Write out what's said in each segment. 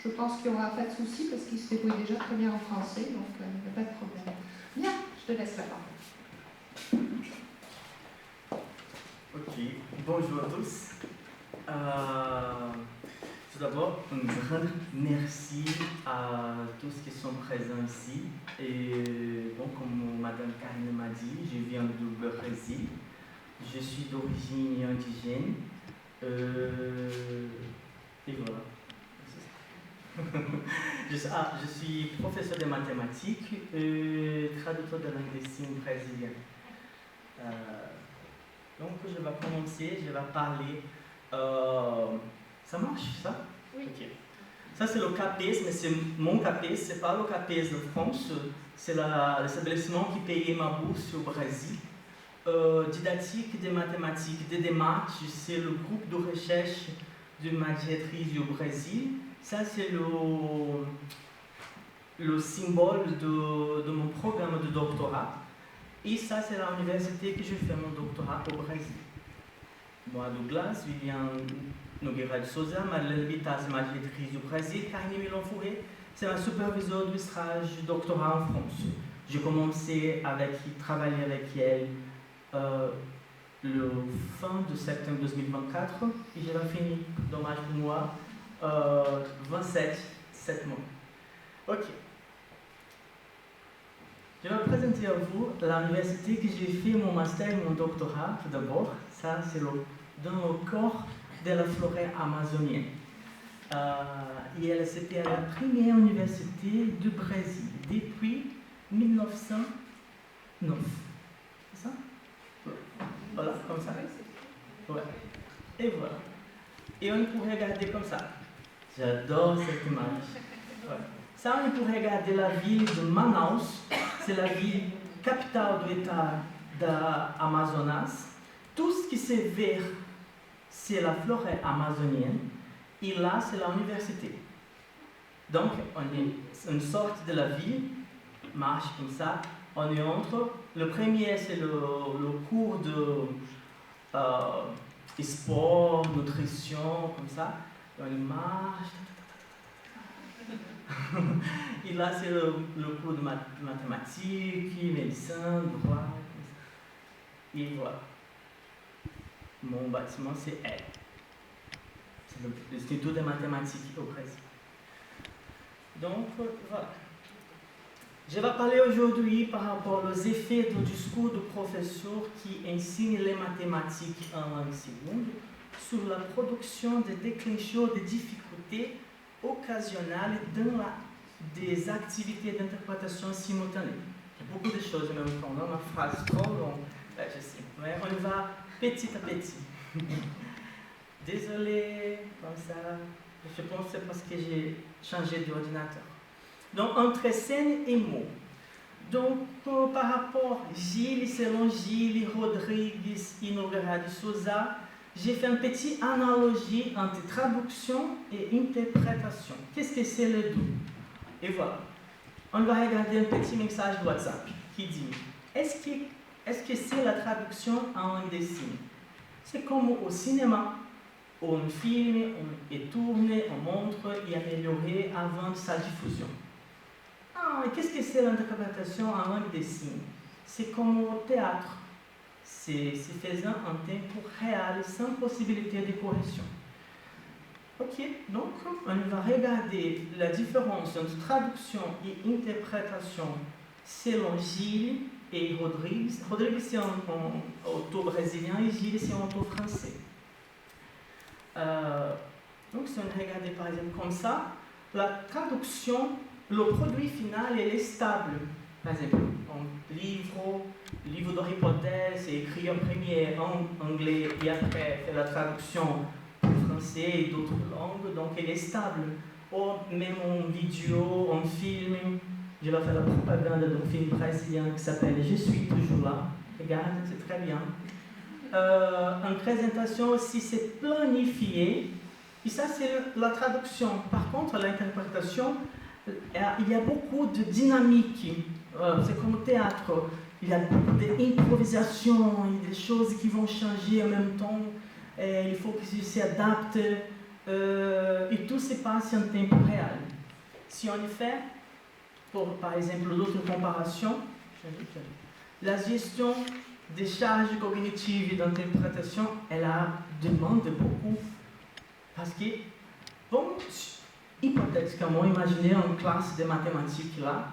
Je pense qu'il n'y aura pas de souci parce qu'il se débrouille déjà très bien en français, donc il n'y a pas de problème. Bien, je te laisse la parole. Ok, bonjour à tous. Tout d'abord, un grand merci à tous qui sont présents ici. Et bon, comme Madame Karine m'a dit, je viens du Brésil. Je suis d'origine indigène. Et voilà. Je suis professeur de mathématiques et traducteur de langue des signes brésilien. Donc je vais commencer, je vais parler. Ça marche ça? Oui. Ok. Ça c'est le CAPES, mais c'est mon CAPES, c'est pas le CAPES de France, c'est l'établissement qui payait ma bourse au Brésil. Didactique des mathématiques, des démarches, c'est le groupe de recherche de maîtrise au Brésil. Ça c'est le symbole de mon programme de doctorat. Et ça, c'est l'université que je fais mon doctorat au Brésil. Moi, Douglas, Vivian Nogueira de Souza, Madeleine Bitas, maîtrise du Brésil, Karine Milon-Fourré, c'est ma superviseure du stage doctorat en France. J'ai commencé à travailler avec elle le fin de septembre 2024 et je vais finir, dommage pour moi, 7 mois. Ok. Je vais présenter à vous l'université que j'ai fait mon master et mon doctorat tout d'abord. Ça, c'est dans le corps de la forêt amazonienne. Et c'était la première université du Brésil depuis 1909. C'est ça? Voilà, comme ça. Ouais. Et voilà. Et on peut regarder comme ça. J'adore cette image. Ouais. Ça, on peut regarder la ville de Manaus. C'est la ville capitale de l'État d'Amazonas. Tout ce qui c'est vert, c'est la forêt amazonienne. Et là, c'est l'université. Donc, on est une sorte de la ville, marche comme ça. On est entre. Le premier, c'est le cours de sport, nutrition, comme ça. On marche. Et là, c'est le cours de mathématiques, médecine, droit. Et voilà. Mon bâtiment, c'est elle. C'est l'Institut de mathématiques au Brésil. Donc, voilà. Je vais parler aujourd'hui par rapport aux effets du discours du professeur qui enseigne les mathématiques en langue seconde sur la production de déclencheurs de difficultés occasionnelles dans des activités d'interprétation simultanée. Il y a beaucoup de choses en même temps, dans ma phrase trop longue, je sais, mais on va petit à petit. Désolé, comme ça, je pense que c'est parce que j'ai changé d'ordinateur. Donc, entre scène et mots. Donc, par rapport à Gilles, selon Gilles, Rodrigues et Nogueira de Souza, j'ai fait une petite analogie entre traduction et interprétation. Qu'est-ce que c'est les deux? Et voilà. On va regarder un petit message de WhatsApp qui dit est-ce que c'est la traduction en langue des signes? C'est comme au cinéma. On filme, on tourne, on montre et améliore avant sa diffusion. Ah, et qu'est-ce que c'est l'interprétation en langue des signes? C'est comme au théâtre. C'est faisant en tempo réel sans possibilité de correction. Ok, donc on va regarder la différence entre traduction et interprétation selon Gilles et Rodrigues. Rodrigues c'est un auteur brésilien et Gilles c'est un auteur français. Donc si on regarde par exemple comme ça, la traduction, le produit final est stable. Par exemple, un livre d'Harry Potter, c'est écrit en premier en anglais et après fait la traduction en français et d'autres langues, donc elle est stable. Ou même en vidéo, en film, je vais faire la propagande d'un film brésilien qui s'appelle Je suis toujours là. Regarde, c'est très bien. En présentation aussi, c'est planifié. Et ça, c'est la traduction. Par contre, l'interprétation, il y a beaucoup de dynamique. C'est comme au théâtre. Il y a beaucoup d'improvisation, il y a des choses qui vont changer en même temps. Il faut qu'ils s'adaptent. et tout se passe en temps réel. Si on fait, par exemple, d'autres comparaisons, la gestion des charges cognitives et d'interprétation, elle demande beaucoup. Parce que, bon, hypothétiquement, imaginez une classe de mathématiques là,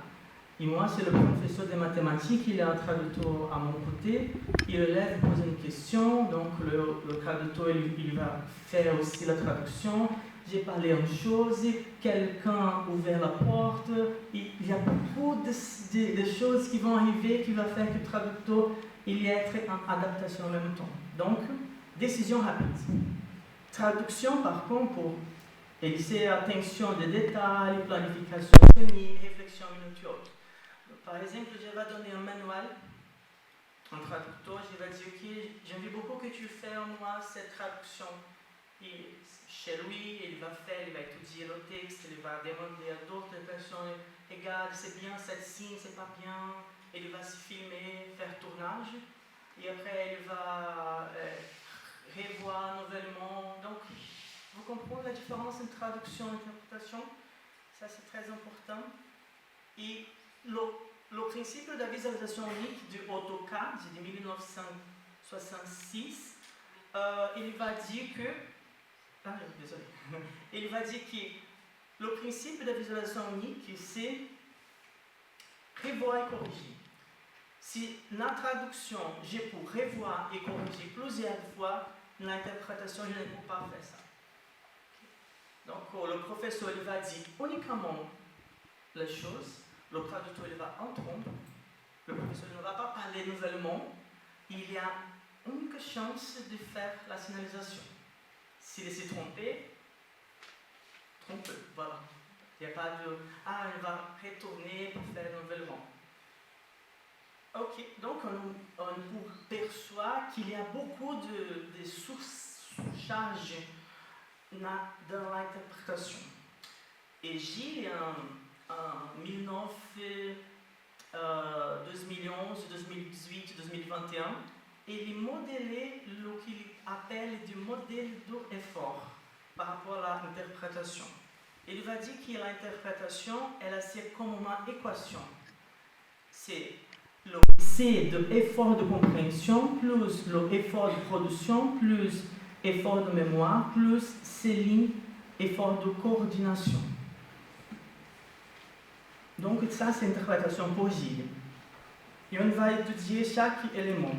et moi, c'est le professeur de mathématiques, il est un traducteur à mon côté, l'élève pose une question, donc le traducteur il va faire aussi la traduction. J'ai parlé une chose, quelqu'un a ouvert la porte, il y a beaucoup de choses qui vont arriver qui vont faire que le traducteur il y ait en adaptation en même temps. Donc, décision rapide. Traduction, par contre, pour laisser attention des détails, planification tenue, réflexion minutieuse. Par exemple, je vais donner un manuel, un traducteur, je vais dire que j'aime beaucoup que tu fasses moi cette traduction. Et chez lui, il va étudier le texte, il va demander à d'autres personnes, regarde, c'est bien cette signe, c'est pas bien. Il va se filmer, faire tournage, et après il va revoir nouvellement. Donc, vous comprenez la différence entre traduction et interprétation? Ça, c'est très important. Et le principe de la visualisation unique du AutoCAD de 1966, il va dire que il va dire que le principe de la visualisation unique, c'est revoir et corriger. Si dans la traduction, je peux revoir et corriger plusieurs fois, dans l'interprétation, je ne peux pas faire ça. Donc, le professeur il va dire uniquement les choses, le traducteur il va entendre, le professeur ne va pas parler nouvellement, il y a une chance de faire la signalisation. S'il s'est trompé, voilà. Il n'y a pas de « ah, il va retourner pour faire nouvellement ». Ok, donc on perçoit qu'il y a beaucoup de surcharges dans l'interprétation. Et Gilles, en 2011, 2018, 2021, il modélait ce qu'il appelle du modèle d'effort par rapport à l'interprétation. Il va dire que l'interprétation, c'est comme une équation. C'est C de effort de compréhension plus l'effort de production plus effort de mémoire plus C' effort de coordination. Donc ça c'est l'interprétation pour Gilles. Et on va étudier chaque élément.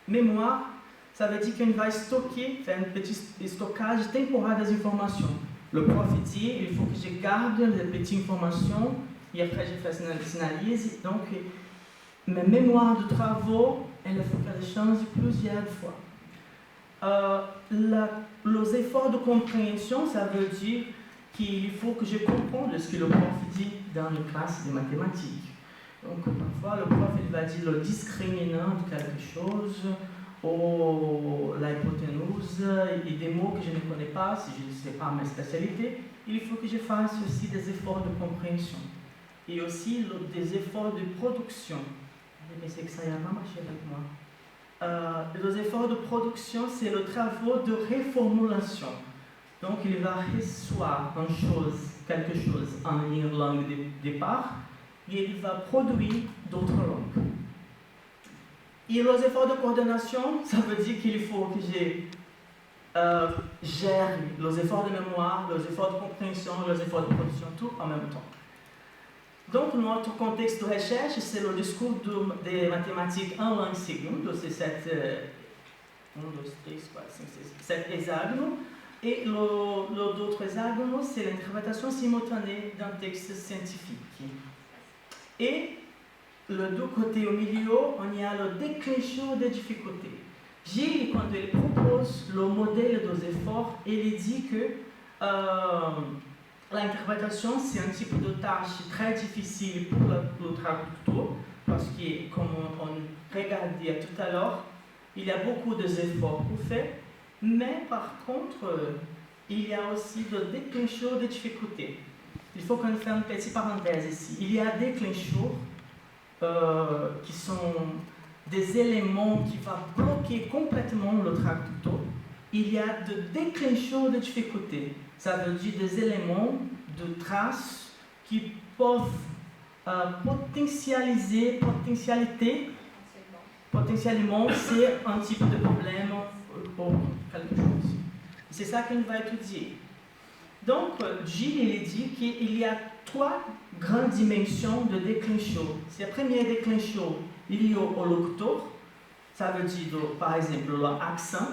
Mémoire, ça veut dire qu'on va stocker, faire un petit stockage temporaire des informations. Le prof dit, il faut que je garde les petites informations et après je fais une analyse. Donc, ma mémoire de travaux, il faut qu'elle change plusieurs fois. Les efforts de compréhension, ça veut dire qu'il faut que je comprenne ce que le prof dit dans une classe de mathématiques. Donc, parfois, le prof il va dire le discriminant de quelque chose, ou la hypoténuse, et des mots que je ne connais pas, si je ne sais pas ma spécialité, il faut que je fasse aussi des efforts de compréhension. Et aussi des efforts de production. Je pensais que ça n'allait pas marcher avec moi. Les efforts de production, c'est le travail de reformulation. Donc, il va recevoir quelque chose en langue de départ, et il va produire d'autres langues. Et les efforts de coordination, ça veut dire qu'il faut que je gère les efforts de mémoire, les efforts de compréhension, les efforts de production, tout en même temps. Donc, notre contexte de recherche, c'est le discours des mathématiques en langue seconde, c'est 7 hexagones. Et l'autre hexagone, c'est l'interprétation simultanée d'un texte scientifique. Et le deux côtés au milieu, on y a le déclencheur des difficultés. Gilles, quand il propose le modèle des efforts, il dit que l'interprétation, c'est un type de tâche très difficile pour le traducteur, parce que, comme on regardait tout à l'heure, il y a beaucoup d'efforts pour faire, mais par contre, il y a aussi le déclencheur des difficultés. Il faut qu'on fasse une petite parenthèse ici. Il y a des déclencheurs qui sont des éléments qui vont bloquer complètement le traducteur. il y a de déclencheurs de difficultés. Ça veut dire des éléments, de traces qui peuvent potentiellement, c'est un type de problème pour quelque chose. C'est ça qu'on va étudier. Donc, Gilles il dit qu'il y a 3 grandes dimensions de déclencheur. C'est la première déclencheur liée au locuteur. Ça veut dire, par exemple, l'accent.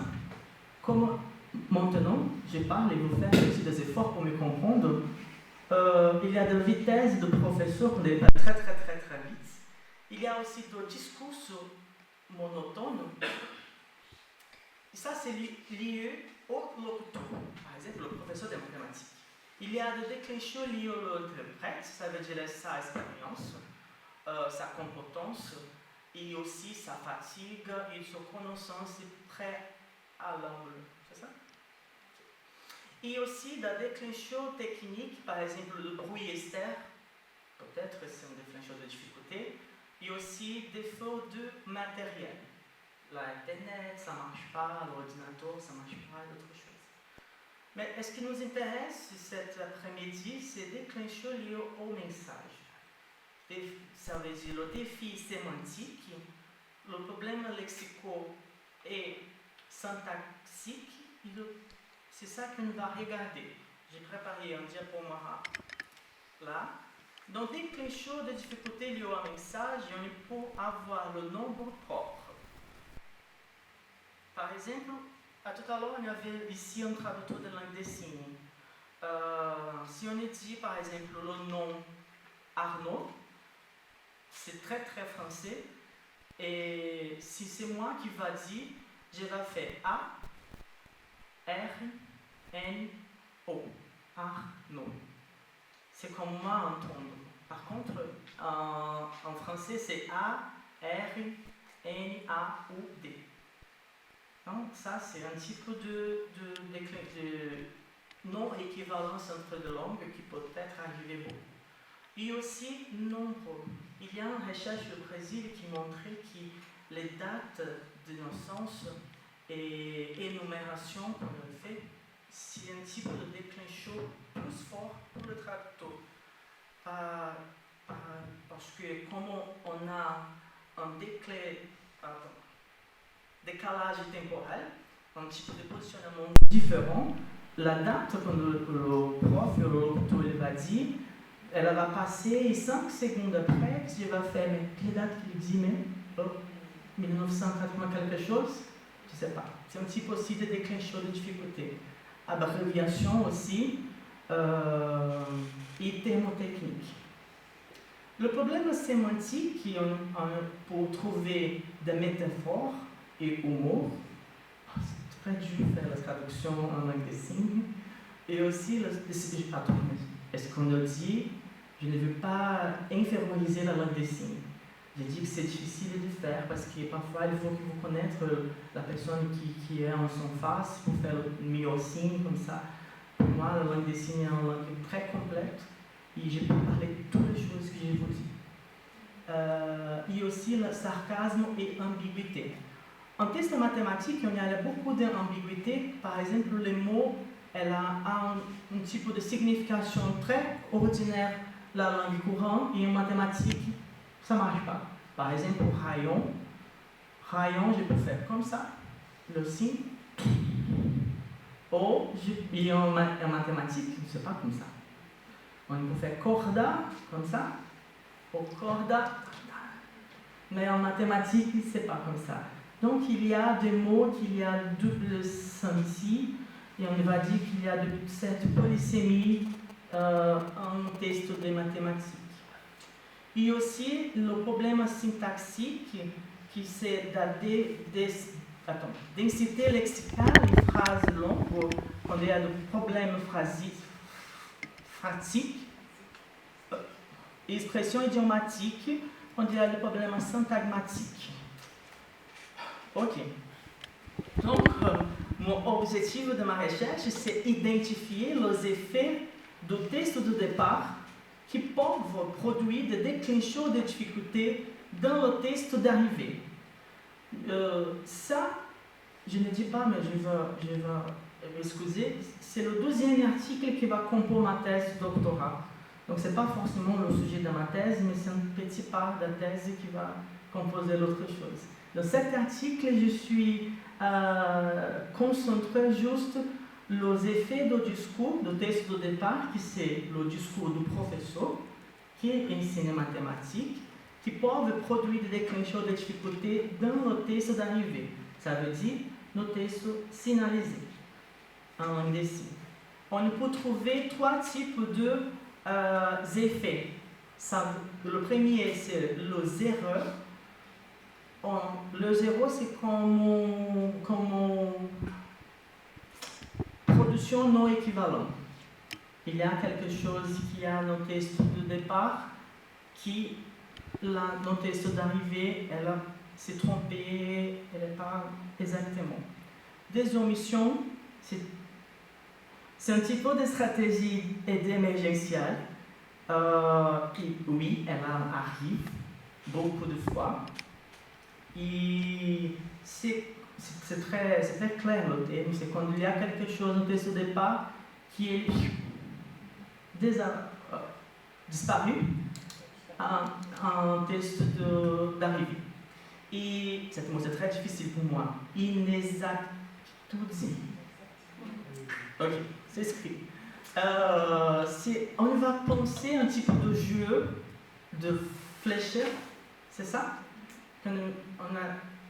Comme maintenant, je parle et vous faites aussi des efforts pour me comprendre. Il y a de vitesse de professeur qui est très vite. Il y a aussi des discours monotones. Et ça, c'est lié au locuteur. Par exemple, le professeur de mathématiques. Il y a des déclencheurs liés à l'interprète, ça veut dire sa expérience, sa compétence, et aussi sa fatigue et sa connaissance près à l'angle. C'est ça? Et aussi des déclencheurs techniques, par exemple le bruit externe, peut-être c'est un déclencheur de difficulté, et aussi défaut de matériel. L'Internet, ça ne marche pas, l'ordinateur, ça ne marche pas, d'autres choses. Mais ce qui nous intéresse cet après-midi, c'est déclencheurs liés au message. Ça veut dire le défi sémantique, le problème lexico et syntaxique, c'est ça qu'on va regarder. J'ai préparé un diaporama là. Dans déclencheurs de difficultés liées au message, on peut avoir le nombre propre. Par exemple, tout à l'heure, on avait ici un traducteur de langue des signes. Si on dit par exemple le nom Arnaud, c'est très français. Et si c'est moi qui va dire, je vais faire A, R, N, O. Arnaud. C'est comme moi entendre. Par contre, en français, c'est A, R, N, A, U, D. Donc, ça, c'est un type de non-équivalence entre deux langues qui peut être arriver beaucoup. Et aussi, nombre. Il y a une recherche au Brésil qui montrait que les dates de naissance et énumération qu'on a fait, c'est un type de déclencheur plus fort pour le traducteur. Parce que comme on a un décalage temporel, un type de positionnement différent, la date que le prof ou le locuteur va dire, elle va passer 5 secondes après, je vais faire, mais quelle date qu'il dit, mais 1980 quelque chose, je ne sais pas. C'est un type aussi de déclencheur de difficulté. Abréviation aussi, et thermotechnique. Le problème sémantique, pour trouver des métaphores et humour, c'est très dur de faire la traduction en langue des signes, et aussi, est-ce qu'on a dit, je ne veux pas inférioriser la langue des signes. J'ai dit que c'est difficile de faire parce que parfois il faut que vous connaissiez la personne qui est en son face pour faire le meilleur signe comme ça. Pour moi, la langue des signes est une langue très complète et je peux parler de toutes les choses que je vous dis. Et aussi le sarcasme et ambiguïté. En test mathématique, il y a beaucoup d'ambiguïté. Par exemple, les mots, elle a un type de signification très ordinaire, la langue courante, et en mathématiques, ça ne marche pas. Par exemple, pour rayon, je peux faire comme ça, le signe. Ou, et en mathématiques, ce n'est pas comme ça. On peut faire corda, comme ça, ou corda, mais en mathématiques, ce n'est pas comme ça. Donc, il y a des mots qu'il y a double sens ici, et on va dire qu'il y a cette polysémie en test de mathématiques. Et aussi le problème syntaxique, qui c'est la densité lexicale des phrases longues, quand il y a des problèmes phrasiques, expression idiomatique, quand il y a des problèmes syntagmatiques. Ok. Donc, mon objectif de ma recherche, c'est identifier les effets du texte de départ qui peuvent produire des déclencheurs de difficultés dans le texte d'arrivée. Ça, je ne dis pas, mais je vais m'excuser, c'est le deuxième article qui va composer ma thèse de doctorat. Donc ce n'est pas forcément le sujet de ma thèse, mais c'est une petite part de la thèse qui va composer l'autre chose. Dans cet article, je suis concentré juste les effets du discours, du texte de départ, qui c'est le discours du professeur qui enseigne mathématiques, qui peuvent produire des déclencheurs de difficultés dans le texte d'arrivée. Ça veut dire le texte finalisé en langue des signes. On peut trouver trois types d'effets. Le premier, c'est les erreurs. Les erreurs, c'est comme production non équivalente. Il y a quelque chose qui a dans le texte de départ qui, dans le texte d'arrivée, elle s'est trompée, elle n'est pas exactement. Des omissions, c'est un petit peu de stratégie émergentielle. Oui, elle arrive beaucoup de fois. Et c'est très clair le thème, c'est quand il y a quelque chose au texte de départ qui est disparu en texte d'arrivée. Et c'est très difficile pour moi. Inexactitude. Ok, c'est écrit. On va penser un petit peu de jeu de fléchette, c'est ça? Quand on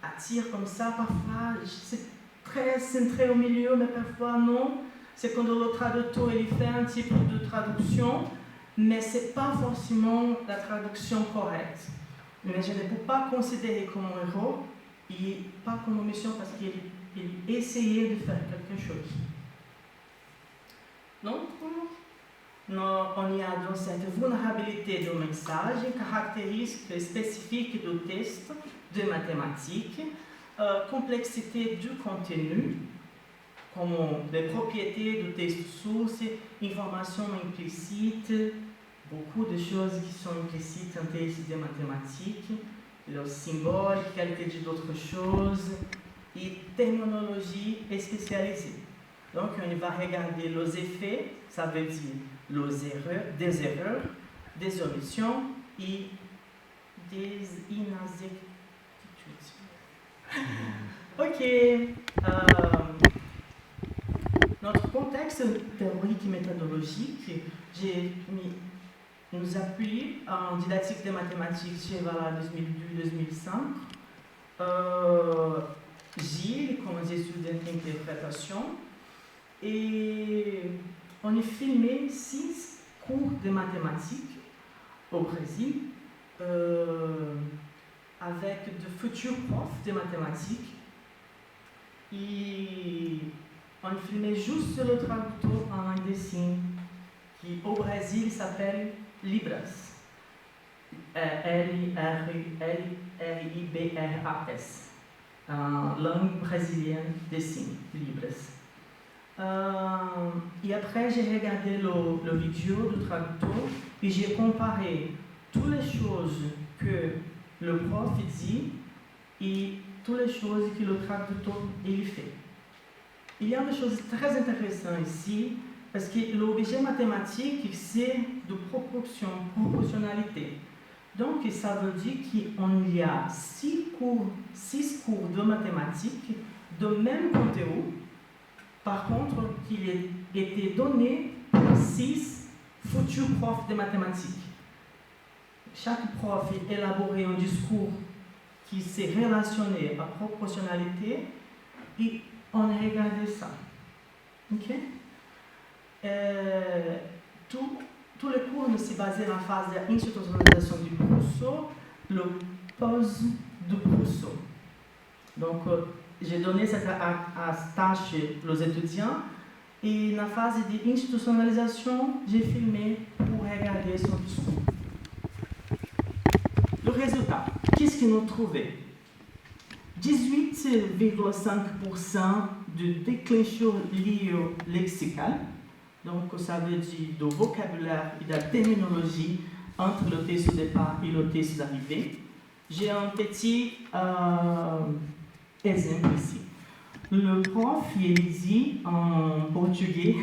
attire comme ça, parfois c'est très centré au milieu, mais parfois non. C'est quand le traducteur il fait un type de traduction, mais ce n'est pas forcément la traduction correcte. Mais je ne peux pas considérer comme un héros et pas comme une mission parce qu'il essayait de faire quelque chose. Donc, on y a dans cette vulnérabilité du message, caractéristiques spécifiques du test de mathématiques, complexité du contenu, comme les propriétés du test source, informations implicites, beaucoup de choses qui sont implicites en test de mathématiques, le symbole, qualité d'autres choses, et terminologie spécialisée. Donc, on va regarder les effets, ça veut dire des erreurs, des omissions et des inexactitudes. Ok. Notre contexte théorique et méthodologique, nous appuie en didactique des mathématiques chez Vala 2002-2005. Gilles, comme études d'interprétation. Et on a filmé 6 cours de mathématiques au Brésil avec de futurs profs de mathématiques. Et on a filmé juste le traducteur en langue des signes qui au Brésil s'appelle Libras. L-I-R-I-B-R-A-S. Langue brésilienne des signes, Libras. Et après, j'ai regardé le vidéo du traducteur et j'ai comparé toutes les choses que le prof dit et toutes les choses que le traducteur il fait. Il y a des choses très intéressantes ici parce que l'objet mathématique, c'est de proportionnalité. Donc, ça veut dire qu'il y a 6 cours de mathématiques de même contenu. Par contre, qu'il ait été donné par 6 futurs profs de mathématiques. Chaque prof a élaboré un discours qui s'est relationné à proportionnalité et on a regardé ça. Ok? Tous les cours se basaient sur la phase d'institutionnalisation du professeur, le pause du professeur. Donc, j'ai donné cette tâche aux étudiants et dans la phase d'institutionnalisation, j'ai filmé pour regarder son discours. Le résultat, qu'est-ce que nous trouvons? 18,5% de déclencheurs léxical, donc ça veut dire de vocabulaire et de terminologie entre le texte de départ et le texte d'arrivée. J'ai un petit exemple ici. le prof, il dit en portugais,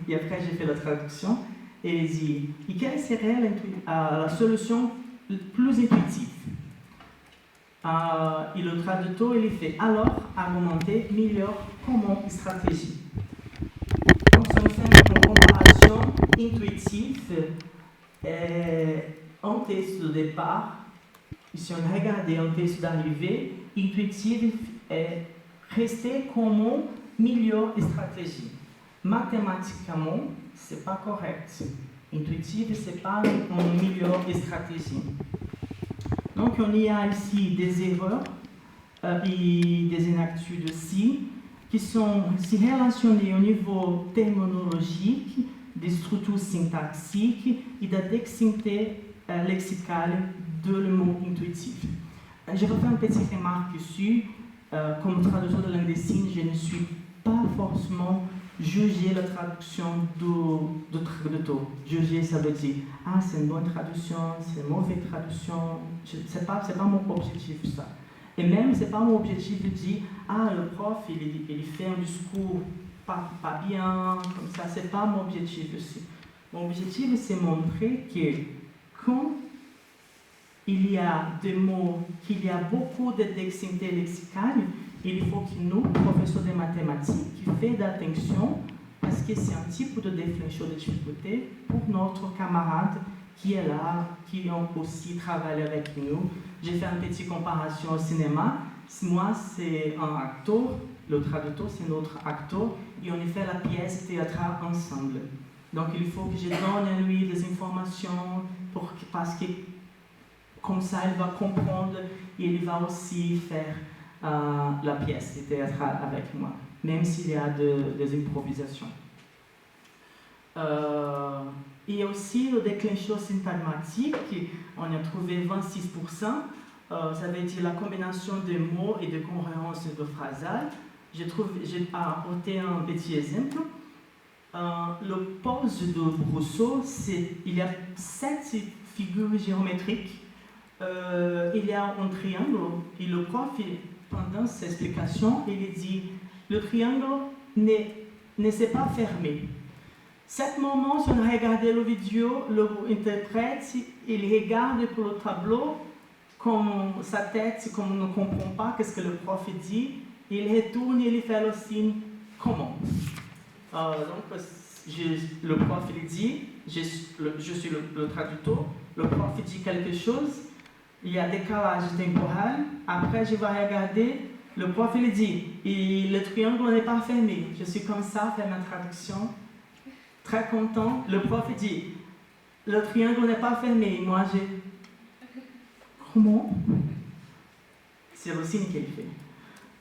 et après j'ai fait la traduction, et il dit, et quelle serait la solution plus intuitive? Et le traducteur, il fait, alors, argumenter meilleur comment stratégie. Donc, si on fait une comparaison intuitive, un texte de départ, si on regarde un texte d'arrivée, intuitive est rester comme meilleure stratégie. Mathématiquement, ce n'est pas correct. Intuitive, ce n'est pas une meilleure stratégie. Donc, on y a ici des erreurs et des inaptitudes aussi qui sont relationnées au niveau terminologique, des structures syntaxiques et de la dextérité lexicale de le mot intuitif. Je vais faire une petite remarque ici. Comme traducteur de langue des signes, je ne suis pas forcément juger la traduction du traducteur. Juger, ça veut dire, ah, c'est une bonne traduction, c'est une mauvaise traduction. Ce n'est pas mon objectif, ça. Et même, ce n'est pas mon objectif de dire, ah, le prof, il fait un discours pas bien, comme ça. Ce n'est pas mon objectif aussi. Mon objectif, c'est montrer que quand il y a des mots, qu'il y a beaucoup de dextérité lexicale, il faut que nous, professeurs de mathématiques, fassent attention parce que c'est un type de définition de difficulté pour notre camarade qui est là, qui ont aussi travaillé avec nous. J'ai fait une petite comparaison au cinéma. Moi, c'est un acteur, le traducteur, c'est notre acteur, et on fait la pièce théâtrale ensemble. Donc, il faut que je donne à lui des informations parce que comme ça, il va comprendre et il va aussi faire la pièce théâtrale avec moi, même s'il y a des improvisations. Et aussi le déclencheur syntagmatique, on a trouvé 26%, ça veut dire la combinaison de mots et de cohérence de phrasal. J'ai apporté un petit exemple. Le pose de Rousseau, il y a 7 figures géométriques. Il y a un triangle et le prof, pendant cette explication, il dit le triangle ne s'est pas fermé. Cet moment, si on regarde la vidéo, l'interprète, il regarde pour le tableau, comme sa tête, comme on ne comprend pas ce que le prof dit, il retourne et il fait le signe comment. Donc, le prof il dit, je suis le traducteur, le prof dit quelque chose, il y a décalage temporel, après je vais regarder, le prof il dit, et le triangle n'est pas fermé. Je suis comme ça, faire ma traduction, très content. Le prof il dit, le triangle n'est pas fermé. Moi j'ai, comment? C'est le signe qu'il fait.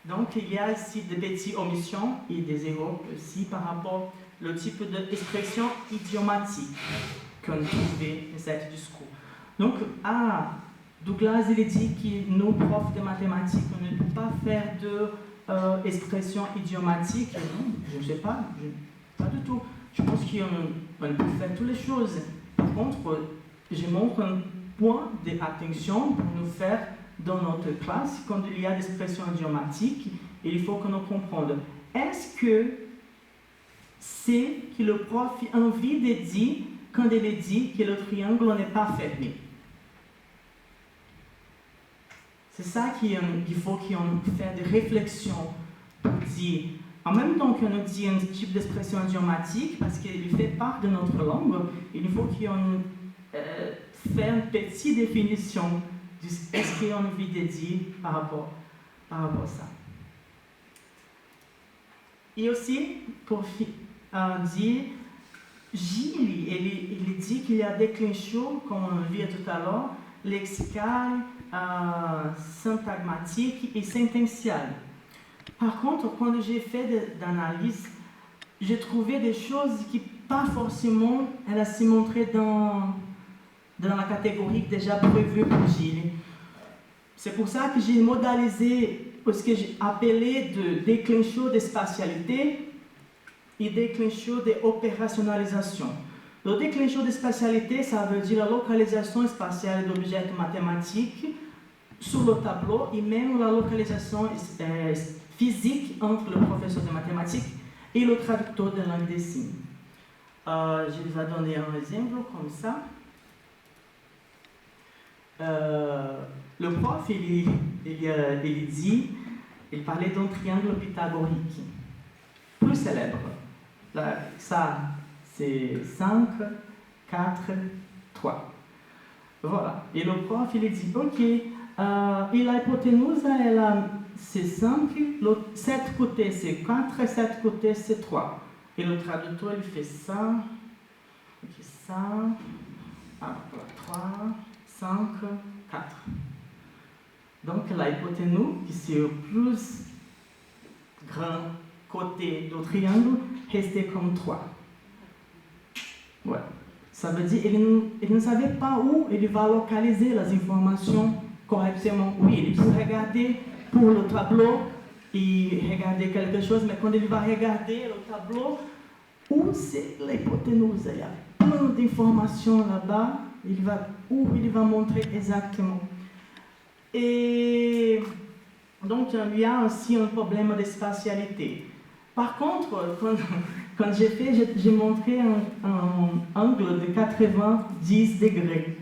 Donc il y a ici des petites omissions et des erreurs aussi par rapport au type d'expression idiomatique qu'on trouvait dans ce discours. Donc, Douglas il dit que nous, profs de mathématiques, on ne peut pas faire d'expression idiomatique. Non, je ne sais pas, pas du tout. Je pense qu'on peut faire toutes les choses. Par contre, je montre un point d'attention pour nous faire dans notre classe quand il y a des expressions idiomatiques. Il faut que nous comprenions. Est-ce que c'est que le prof a envie de dire quand il dit que le triangle n'est pas fermé? C'est ça qu'il faut qu'on fasse des réflexions pour dire, en même temps qu'on dit un type d'expression idiomatique, parce qu'il fait part de notre langue, il faut qu'on fasse une petite définition de ce qu'on a envie de dire par rapport à ça. Et aussi, pour dire, Gilles, il dit qu'il y a des déclencheurs, comme on vit tout à l'heure, lexical, syntagmatique et sententiel. Par contre, quand j'ai fait d'analyse, j'ai trouvé des choses qui pas forcément elles se montraient dans la catégorie déjà prévue pour Gilles. C'est pour ça que j'ai modalisé ce que j'ai appelé de déclencheur de spatialité et déclencheur d'opérationnalisation. Le déclencheur de spatialité, ça veut dire la localisation spatiale d'objets mathématiques sur le tableau et même la localisation physique entre le professeur de mathématiques et le traducteur de langue des signes. Je vais donner un exemple comme ça. Le prof, il dit, il parlait d'un triangle pythagorique, plus célèbre. Là, ça, c'est 5, 4, 3. Voilà. Et le prof, il dit, ok, et l'hypoténuse, c'est 5, 7 côtés, c'est 4, 7 côtés, c'est 3. Et le traducteur, il fait ça, ok, ça, 3, 5, 4. Donc, l'hypoténuse, qui c'est le plus grand côté du triangle, restait comme 3. Ouais. Ça veut dire qu'il ne savait pas où il va localiser les informations correctement. Oui, il peut regarder pour le tableau et regarder quelque chose, mais quand il va regarder le tableau, où c'est l'hypoténuse? Il y a plein d'informations là-bas, où il va montrer exactement. Et donc, il y a aussi un problème de spatialité. Par contre, quand j'ai montré un angle de 90 degrés.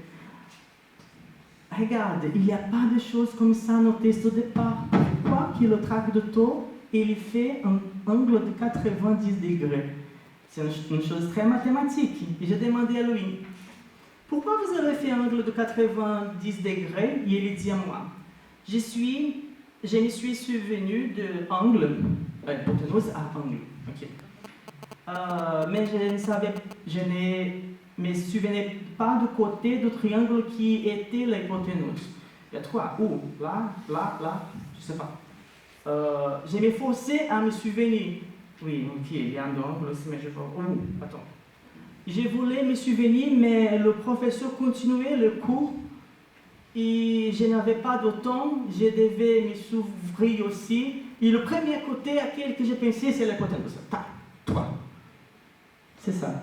Regarde, il n'y a pas de choses comme ça dans le texte au départ. Pourquoi que le traducteur, il fait un angle de 90 degrés? C'est une chose très mathématique. Et j'ai demandé à lui, pourquoi vous avez fait un angle de 90 degrés? Et il dit à moi, je me suis souvenu de angle, hypoténuse à angle. Okay. Mais je ne me souvenais pas du côté du triangle qui était l'hypoténuse. Il y a 3, où? Là, là, là, je ne sais pas. Je m'ai forcé à me souvenir. Oui, ok, il y a un angle aussi, mais je ne sais pas où. Attends. Je voulais me souvenir, mais le professeur continuait le cours et je n'avais pas de temps. Je devais me souvenir aussi. Et le premier côté à quel que j'ai pensé, c'est l'hypoténuse. 3. C'est ça.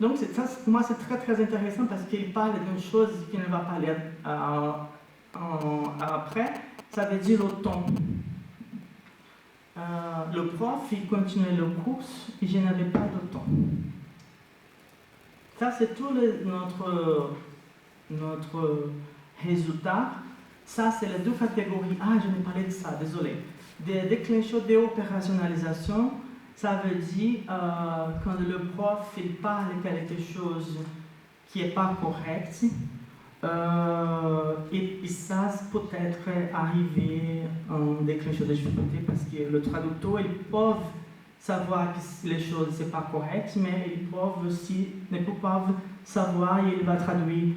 Donc, ça, pour moi, c'est très très intéressant parce qu'il parle d'une chose qu'il ne va parler après. Ça veut dire le temps. Le prof, il continuait le cours et je n'avais pas de temps. Ça, c'est tout notre résultat. Ça, c'est les deux catégories. Ah, je n'ai pas parlé de ça, désolé. Des déclencheurs d'opérationnalisation, ça veut dire quand le prof il parle de quelque chose qui n'est pas correct, et ça peut être arrivé en déclencheur de difficulté parce que le traducteur, ils peuvent savoir que les choses ne sont pas correctes, mais ils peuvent aussi ne peuvent savoir et il va traduire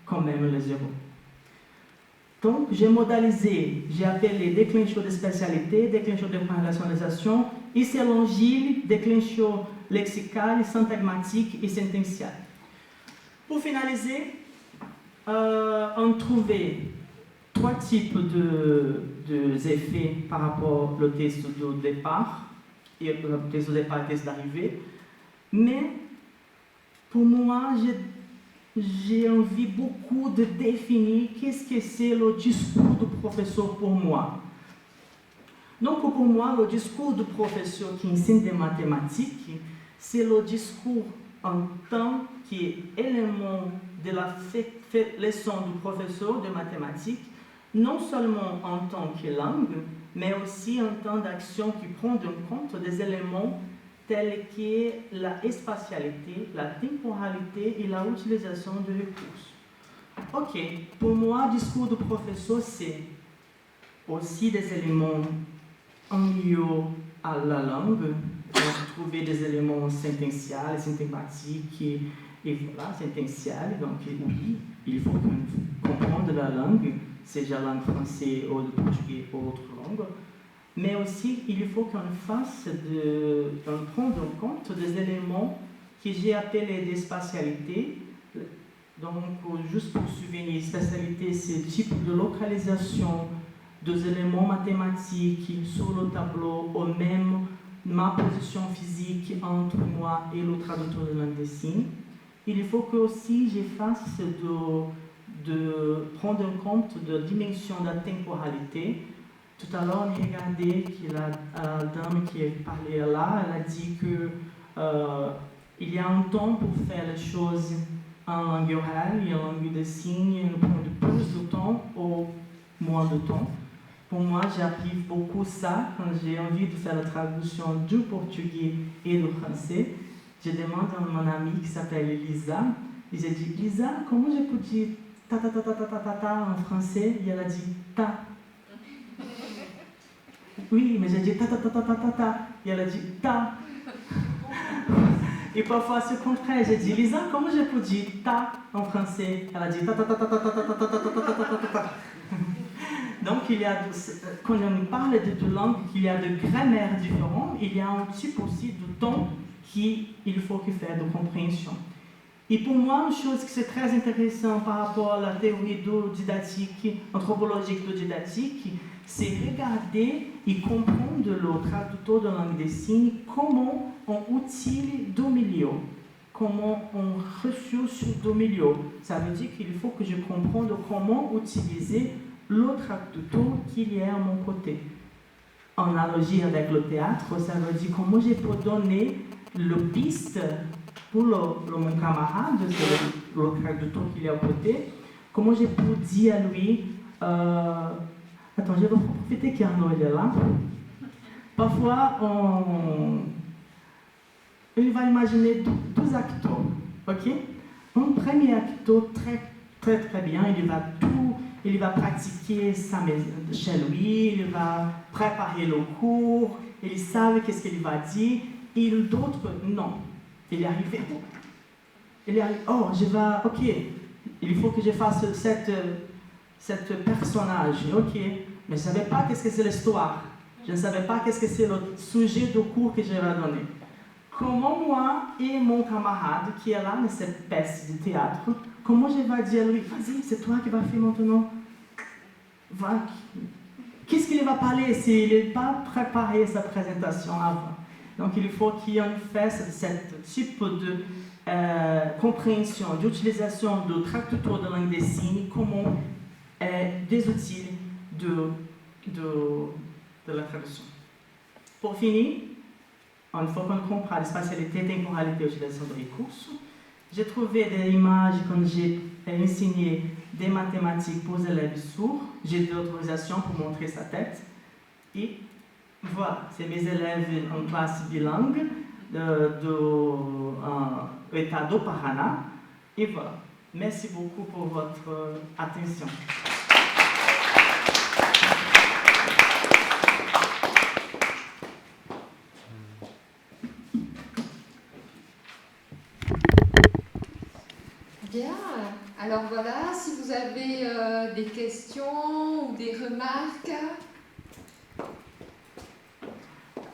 quand même les erreurs. Donc, j'ai modalisé, j'ai appelé déclencheur de spécialité, déclencheur de opérationnalisation, et selon Gilles, déclencheur lexical, syntagmatique et sentencial. Pour finaliser, on trouvait 3 types d'effets par rapport au test de départ, et le test de départ et le test d'arrivée. Mais, pour moi, j'ai envie beaucoup de définir qu'est-ce que c'est le discours du professeur pour moi. Donc, pour moi, le discours du professeur qui enseigne des mathématiques, c'est le discours en tant qu'élément de la leçon du professeur de mathématiques, non seulement en tant que langue, mais aussi en tant d'action qui prend en compte des éléments tels que la spatialité, la temporalité et l'utilisation de recursos. Ok, pour moi, le discours du professeur, c'est aussi des éléments liés à la langue. On trouve des éléments sentenciels, syntagmatiques et voilà, sentenciels. Donc, oui, il faut comprendre la langue, seja la langue française ou le portugais ou autre langue. Mais aussi, il faut qu'on prenne en compte des éléments que j'ai appelés des spatialités. Donc, juste pour souvenir, spatialité, c'est le type de localisation des éléments mathématiques sur le tableau, ou même ma position physique entre moi et le traducteur de langue des signes. Il faut que aussi je fasse de prendre en compte de la dimension de la temporalité. Tout à l'heure, on a regardé que la dame qui parlait là, elle a dit que il y a un temps pour faire les choses en langue orale et en langue de signes, on prend plus de temps ou moins de temps. Pour moi, j'applique beaucoup ça quand j'ai envie de faire la traduction du portugais et du français. Je demande à mon amie qui s'appelle Elisa, et j'ai dit, Lisa, comment je peux dire ta ta ta ta ta ta ta ta en français? Et elle a dit ta. Oui, mais j'ai dit ta ta ta ta ta ta ta. Et elle a dit ta. Et parfois c'est le contraire. J'ai dit, Lisa, comment je peux dire ta en français? Elle a dit ta ta ta ta ta ta ta ta ta ta ta ta ta ta. Donc, quand on parle de deux langues, il y a de grammaires différentes, il y a un type aussi de temps qu'il faut faire de compréhension. Et pour moi, une chose qui est très intéressante par rapport à la théorie didactique, anthropologique de didactique, c'est regarder et comprendre le traducteur de langue des signes, comment on utilise deux milieux, comment on ressource deux milieux. Ça veut dire qu'il faut que je comprenne comment utiliser le traducteur qu'il y a à mon côté. En analogie avec le théâtre, ça veut dire comment je peux donner le piste pour mon camarade, c'est le traducteur qu'il y a à côté, comment je peux dire à lui, attends, je vais profiter qu'Arnaud est là. Parfois, il va imaginer deux acteurs, ok? Un premier acteur très bien, il va pratiquer ça chez lui, il va préparer le cours, il sait qu'est-ce qu'il va dire, et d'autres, non. Il est arrivé, ok, il faut que je fasse cette personnage, ok, mais je ne savais pas qu'est-ce que c'est l'histoire, je ne savais pas qu'est-ce que c'est le sujet du cours que je vais donner. Comment moi et mon camarade qui est là dans cette pièce de théâtre, comment je vais dire à lui, vas-y, c'est toi qui vas faire maintenant. Qu'est-ce qu'il va parler s'il n'est pas préparé sa présentation avant? Donc il faut qu'on fasse ce type de compréhension, d'utilisation de traducteur de langue des signes, comment des outils de la traduction. Pour finir, une fois qu'on comprend la spatialité, temporalité et utilisation de ressources, j'ai trouvé des images quand j'ai enseigné des mathématiques pour les élèves sourds. J'ai de l'autorisation pour montrer sa tête. Et voilà, c'est mes élèves en classe bilingue de l'État do Paraná. Et voilà, merci beaucoup pour votre attention. Bien, alors voilà, si vous avez des questions ou des remarques.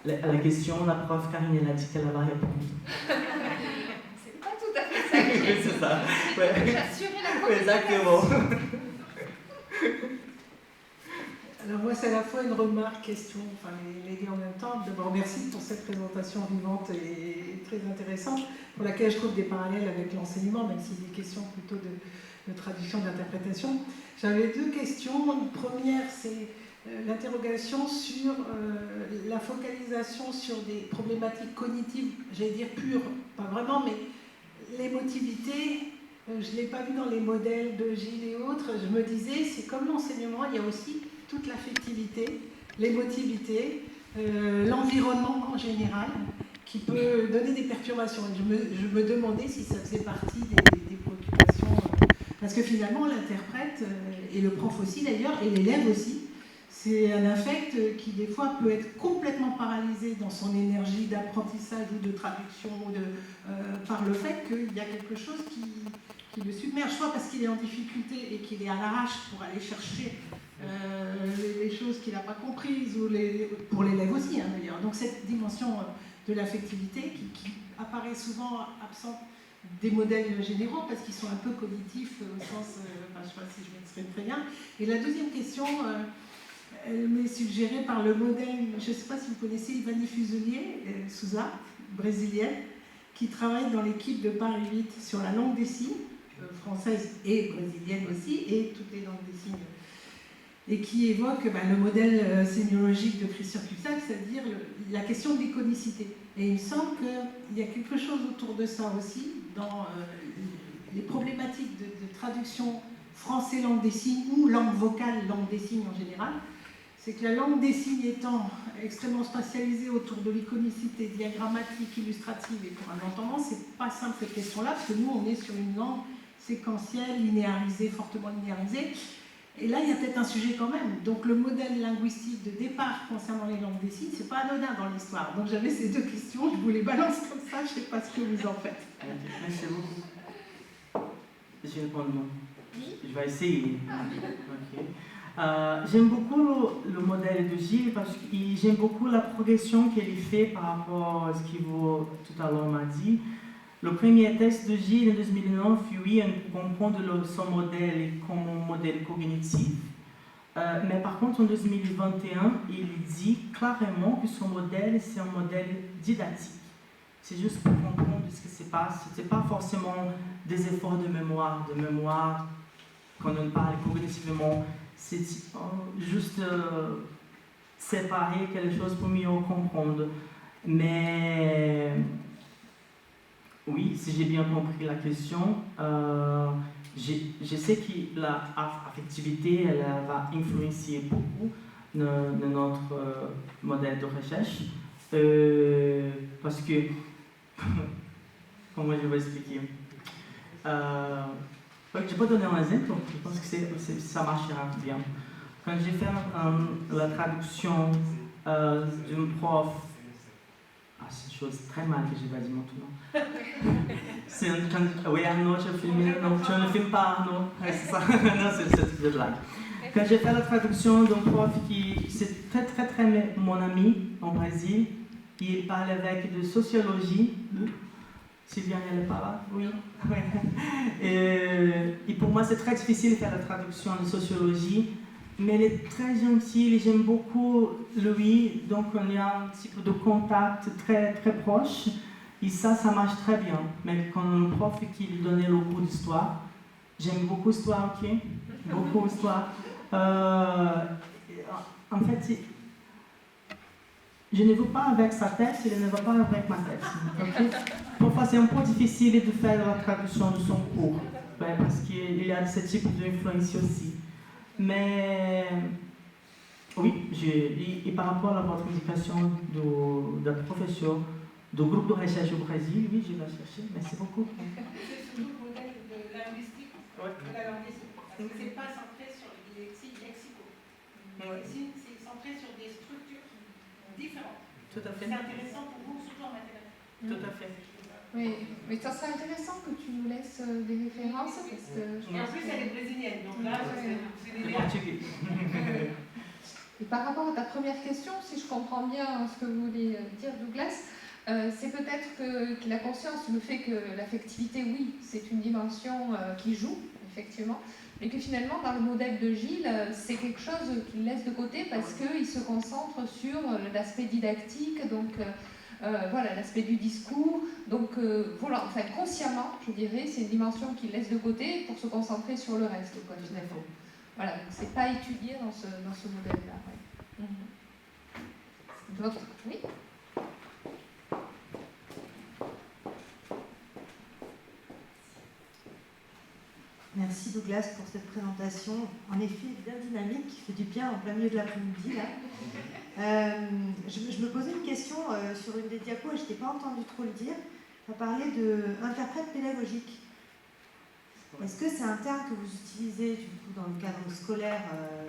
La question, la prof Karine, elle a dit qu'elle va répondre. C'est pas tout à fait ça. Oui, c'est ça. Ouais. J'assurais la prof. Exactement. Alors moi, c'est à la fois une remarque, question, enfin les deux en même temps. D'abord, merci pour cette présentation vivante et très intéressante, pour laquelle je trouve des parallèles avec l'enseignement, même s'il est question plutôt de traduction, d'interprétation. J'avais deux questions. Une première, c'est l'interrogation sur la focalisation sur des problématiques cognitives, j'allais dire pures, pas vraiment, mais l'émotivité. Je ne l'ai pas vu dans les modèles de Gilles et autres. Je me disais, c'est comme l'enseignement, il y a aussi toute l'affectivité, l'émotivité, l'environnement en général, qui peut donner des perturbations. Et je me demandais si ça faisait partie des préoccupations, parce que finalement l'interprète, et le prof aussi d'ailleurs, et l'élève aussi, c'est un affect qui des fois peut être complètement paralysé dans son énergie d'apprentissage ou de traduction, par le fait qu'il y a quelque chose qui le submerge, soit parce qu'il est en difficulté et qu'il est à l'arrache pour aller chercher les choses qu'il n'a pas comprises, ou pour l'élève aussi hein, d'ailleurs. Donc cette dimension de l'affectivité qui apparaît souvent absente des modèles généraux parce qu'ils sont un peu cognitifs au sens, je ne sais pas si je m'exprime très bien. Et la deuxième question, elle m'est suggérée par le modèle, je ne sais pas si vous connaissez Ivani Fuselier, Souza, brésilienne, qui travaille dans l'équipe de Paris 8 sur la langue des signes. française et brésilienne aussi, et toutes les langues des signes, et qui évoque le modèle sémiologique de Christian Cusack, c'est-à-dire la question de l'iconicité. Et il me semble qu'il y a quelque chose autour de ça aussi, dans les problématiques de traduction français langue des signes, ou langue vocale langue des signes en général. C'est que la langue des signes étant extrêmement spatialisée autour de l'iconicité diagrammatique, illustrative et pour un entendement, c'est pas simple cette question-là, parce que nous, on est sur une langue séquentielle, linéarisée, fortement linéarisée. Et là, il y a peut-être un sujet quand même. Donc le modèle linguistique de départ concernant les langues des signes, c'est pas anodin dans l'histoire. Donc j'avais ces deux questions, je vous les balance comme ça, je sais pas ce que vous en faites. Merci beaucoup. Je réponds non. Je vais essayer. Okay. J'aime beaucoup le modèle de Gilles parce que j'aime beaucoup la progression qu'elle fait par rapport à ce que vous tout à l'heure m'a dit. Le premier texte de Gilles en 2009 fut comprendre son modèle comme un modèle cognitif. Mais par contre, en 2021, il dit clairement que son modèle, c'est un modèle didactique. C'est juste pour comprendre ce qui se passe. Ce n'est pas forcément des efforts de mémoire quand on parle cognitivement. C'est juste séparer quelque chose pour mieux comprendre. Mais oui, si j'ai bien compris la question, je sais que l'affectivité elle va influencer beaucoup notre modèle de recherche. Parce que, comment je vais expliquer je peux donner un exemple, je pense que ça marchera bien. Quand j'ai fait la traduction d'un prof, c'est une chose très mal que j'ai pas dit maintenant. Oui, Arnaud, je filme, non, tu ne filmes pas, Arnaud. C'est ça, non, c'est de blague. Quand j'ai fait la traduction d'un prof qui, c'est très très très mon ami au Brésil, il parle avec de sociologie. Sylvia, elle n'est pas là? Oui. Et pour moi, c'est très difficile de faire la traduction de sociologie, mais il est très gentil, j'aime beaucoup lui, donc on a un type de contact très, très proche, et ça marche très bien. Mais quand un prof qui lui donnait le cours d'histoire, j'aime beaucoup l'histoire, ok? Beaucoup l'histoire. En fait, je ne veux pas avec sa tête, il ne va pas avec ma tête. Okay? Parfois, c'est un peu difficile de faire la traduction de son cours, parce qu'il y a ce type d'influence aussi. Mais oui, et par rapport à votre indication de professeur du groupe de recherche au Brésil, oui, je vais chercher. Merci beaucoup. C'est surtout le modèle linguistique de la langue des signes. Parce que ce n'est pas centré sur les lexicaux. C'est centré sur des structures différentes. Tout à fait. C'est intéressant pour vous, surtout en mathématiques. Tout à fait. Oui, mais ça serait intéressant que tu nous laisses des références. Parce que et en plus, elle est brésilienne, donc là, c'est l'idéal. Et par rapport à ta première question, si je comprends bien ce que vous voulez dire, Douglas, c'est peut-être qu'il a conscience du fait que l'affectivité, oui, c'est une dimension qui joue, effectivement, mais que finalement, dans le modèle de Gilles, c'est quelque chose qu'il laisse de côté parce qu'il se concentre sur l'aspect didactique, donc voilà, l'aspect du discours. Donc voilà, enfin, consciemment, je dirais, c'est une dimension qu'il laisse de côté pour se concentrer sur le reste, quoi, finalement. Voilà, donc c'est pas étudié dans ce modèle-là. Ouais. D'autres? Oui. Merci Douglas pour cette présentation, en effet bien dynamique, qui fait du bien en plein milieu de l'après-midi. Je me posais une question sur une des diapos et je n'ai pas entendu trop le dire. Tu as parlé d'interprète pédagogique. Est-ce que c'est un terme que vous utilisez du coup, dans le cadre scolaire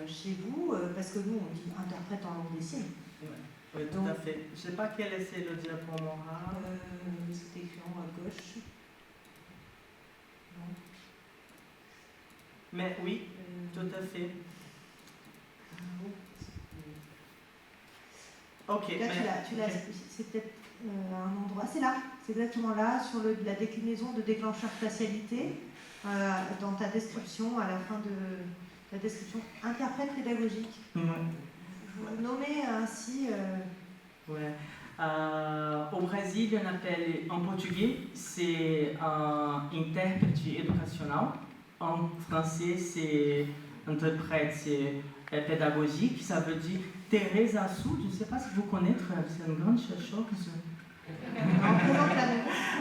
chez vous? Parce que nous, on dit interprète en langue des signes. Oui, tout à fait. Je ne sais pas quel est le diapo moral. C'est écrit en haut à gauche. Non. Mais oui, tout à fait. Ok. Là, c'est peut-être un endroit. C'est là, c'est exactement là, sur la déclinaison de déclencheur facialité, dans ta description, à la fin de la description, interprète pédagogique. Ouais. Vous nommez ainsi. Ouais. Au Brésil, on appelle en portugais, c'est un intérprète éducational. En français, c'est interprète pédagogique. Ça veut dire Teresa Soud. Je ne sais pas si vous connaissez, c'est une grande chercheuse.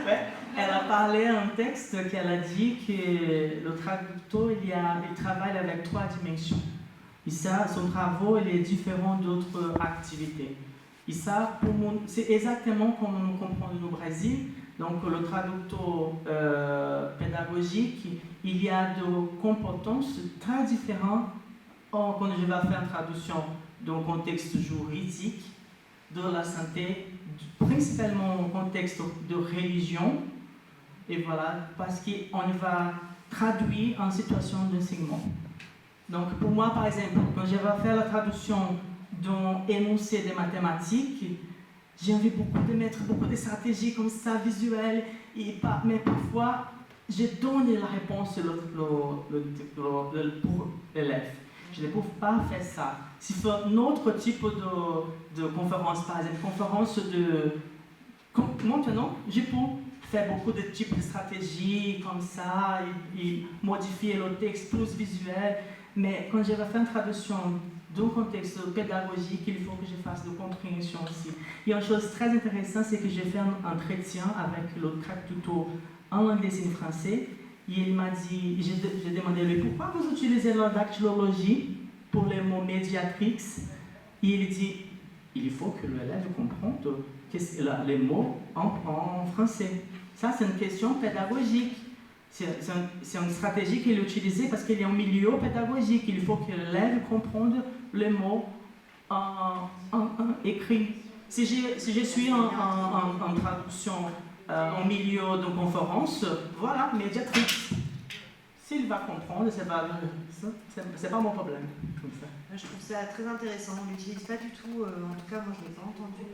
Ouais, elle a parlé un texte qu'elle a dit que le traducteur il travaille avec 3 dimensions. Et ça, son travail il est différent d'autres activités. Et ça, c'est exactement comme on comprend au Brésil. Donc, le traducteur pédagogique, il y a des compétences très différentes quand je vais faire une traduction dans le contexte juridique, de la santé, principalement au contexte de religion. Et voilà, parce qu'on va traduire en situation d'enseignement. Donc, pour moi, par exemple, quand je vais faire la traduction d'un énoncé de mathématiques, j'ai envie de mettre beaucoup de stratégies comme ça, visuelles, mais parfois, je donne la réponse pour l'élève. Je ne peux pas faire ça. Si c'est un autre type de conférence, par exemple, conférence de... Maintenant, je peux faire beaucoup de types de stratégies comme ça, et modifier le texte plus visuel, mais quand je vais faire une traduction d'un contexte pédagogique, il faut que je fasse de compréhension aussi. Il y a une chose très intéressante, c'est que j'ai fait un entretien avec le traducteur en anglais et en français, et il m'a dit, j'ai demandé à lui, pourquoi vous utilisez la dactylologie pour les mots médiatrix? Et il dit, il faut que l'élève comprenne les mots en français. Ça, c'est une question pédagogique. C'est une stratégie qu'il a utilisée parce qu'il y a un milieu pédagogique. Il faut que l'élève comprenne les mots en écrit. Si je suis en traduction en milieu de conférence, voilà, médiatrice. S'il va comprendre, c'est pas mon problème. Comme ça. Je trouve ça très intéressant. On ne l'utilise pas du tout, en tout cas, moi je ne l'ai pas entendu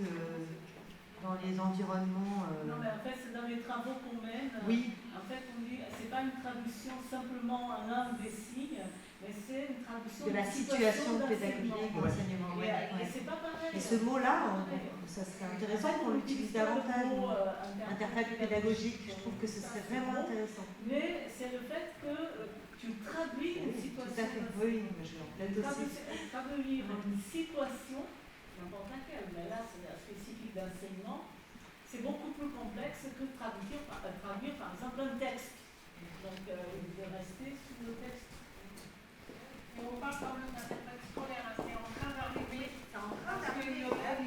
dans les environnements. Non, mais en fait, c'est dans les travaux qu'on mène. Oui. En fait, on dit, c'est pas une traduction simplement en langue des signes, mais c'est une traduction de la situation pédagogique, d'enseignement. Et c'est pas pareil. Et ce mot-là, ça serait intéressant qu'on l'utilise davantage. Interprète pédagogique, je trouve que ce serait vraiment intéressant. Mais c'est le fait que tu traduis une situation. Tout à fait, oui, je traduire une situation, n'importe laquelle, mais là c'est spécifique d'enseignement, c'est beaucoup plus complexe que traduire par exemple un texte. Donc de rester sur le texte. Et on parle quand même d'interprète scolaire, c'est en train d'arriver. Il y aurait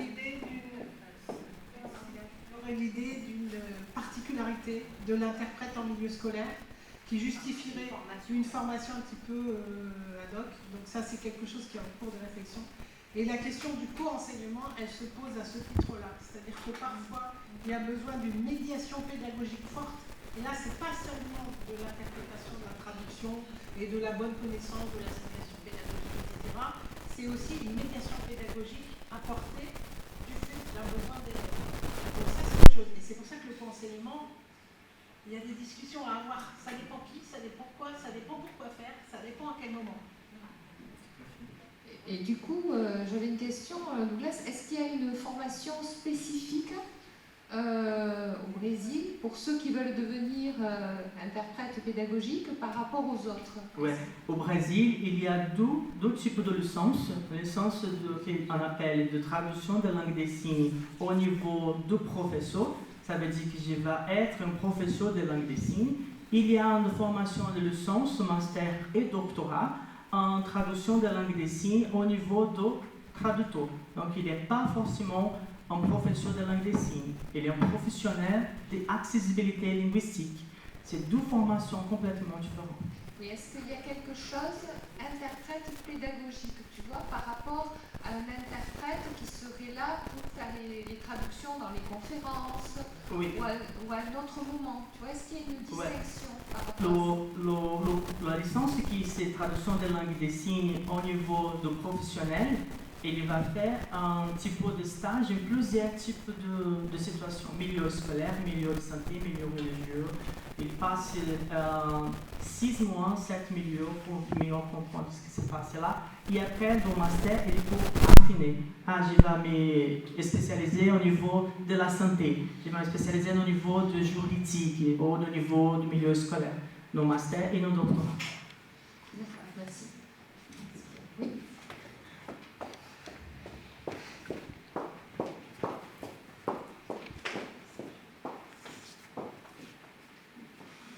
l'idée d'une particularité de l'interprète en milieu scolaire qui justifierait une formation un petit peu ad hoc. Donc ça, c'est quelque chose qui est en cours de réflexion. Et la question du co-enseignement, elle se pose à ce titre-là. C'est-à-dire que parfois, il y a besoin d'une médiation pédagogique forte. Et là, ce n'est pas seulement de l'interprétation de la traduction et de la bonne connaissance de la situation pédagogique, etc. C'est aussi une médiation pédagogique apportée du fait d'un besoin d'élèves. Donc ça, c'est autre chose. Et c'est pour ça que le co-enseignement, il y a des discussions à avoir. Ça dépend qui, ça dépend quoi, ça dépend pourquoi faire, ça dépend à quel moment. Et du coup, j'avais une question, Douglas. Est-ce qu'il y a une formation spécifique au Brésil pour ceux qui veulent devenir interprètes pédagogiques par rapport aux autres? Oui, au Brésil, il y a deux types de licences. Licence qu'on appelle de traduction de langue des signes au niveau du professeur. Ça veut dire que je vais être un professeur de langue des signes. Il y a une formation de licence, master et doctorat en traduction de langue des signes au niveau de traducteur. Donc, il n'est pas forcément un professeur de langue des signes. Il est un professionnel d'accessibilité linguistique. C'est deux formations complètement différentes. Oui, est-ce qu'il y a quelque chose, interprète pédagogique, tu vois, par rapport à un interprète qui serait là pour faire les traductions dans les conférences, oui. ou à un autre moment, tu vois, est-ce qu'il y a une distinction par rapport à ça? La licence qui c'est traduction de langue des signes au niveau de professionnel, il va faire un type de stage en plusieurs types de situations, milieu scolaire, milieu de santé, milieu religieux, Il passe 6 mois, 7 milieux pour mieux comprendre ce qui se passe là. Et après, dans le master, il faut affiner. Je vais me spécialiser au niveau de la santé. Je vais me spécialiser au niveau du juridique ou au niveau du milieu scolaire. Dans le master et dans le doctorat. Merci.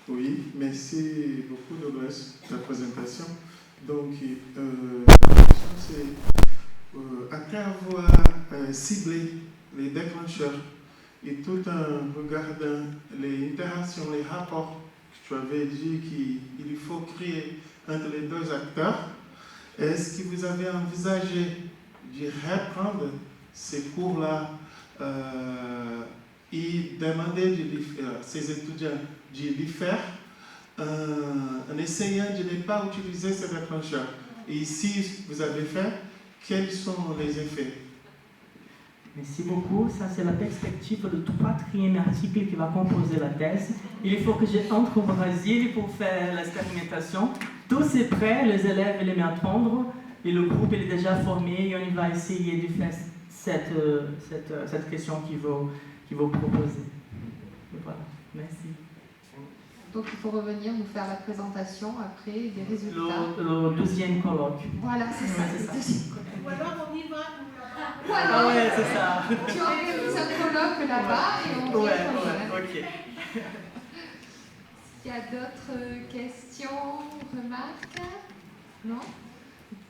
Oui, merci beaucoup Douglas de la présentation. Donc, la question c'est, après avoir ciblé les déclencheurs et tout en regardant les interactions, les rapports que tu avais dit qu'il faut créer entre les deux acteurs, est-ce que vous avez envisagé de reprendre ces cours-là et demander à ces étudiants de les faire en essayant de ne pas utiliser ces déclencheurs? Et si vous avez fait, quels sont les effets? Merci beaucoup. Ça, c'est la perspective du 4e article qui va composer la thèse. Il faut que j'entre au Brésil pour faire l'expérimentation. Tout c'est prêt, les élèves les m'attendent et le groupe est déjà formé et on va essayer de faire cette question qu'ils vont proposer. Et voilà. Merci. Donc il faut revenir nous faire la présentation après des résultats. Le deuxième colloque. Voilà, c'est ça. c'est ça. Ou alors on y va. Voilà. Ah ouais, c'est ça. Tu organises un colloque là-bas et on vient rejoindre. Ok. Il y a d'autres questions, remarques? Non?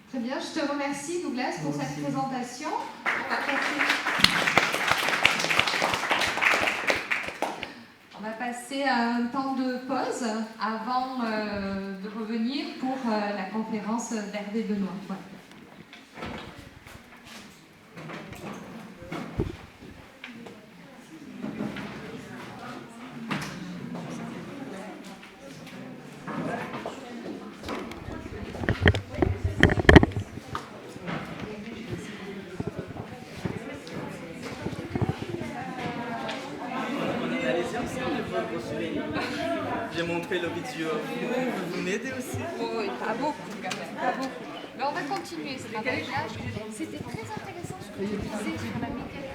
Très bien, je te remercie Douglas pour cette présentation. On va passer à un temps de pause avant de revenir pour la conférence d'Hervé Benoît. Voilà. J'ai montré le vidéo. Vous m'aidez aussi? Oui, pas beaucoup quand même, pas beaucoup. Mais on va continuer ce travail-là. C'était très intéressant ce que tu disais sur la mécanique.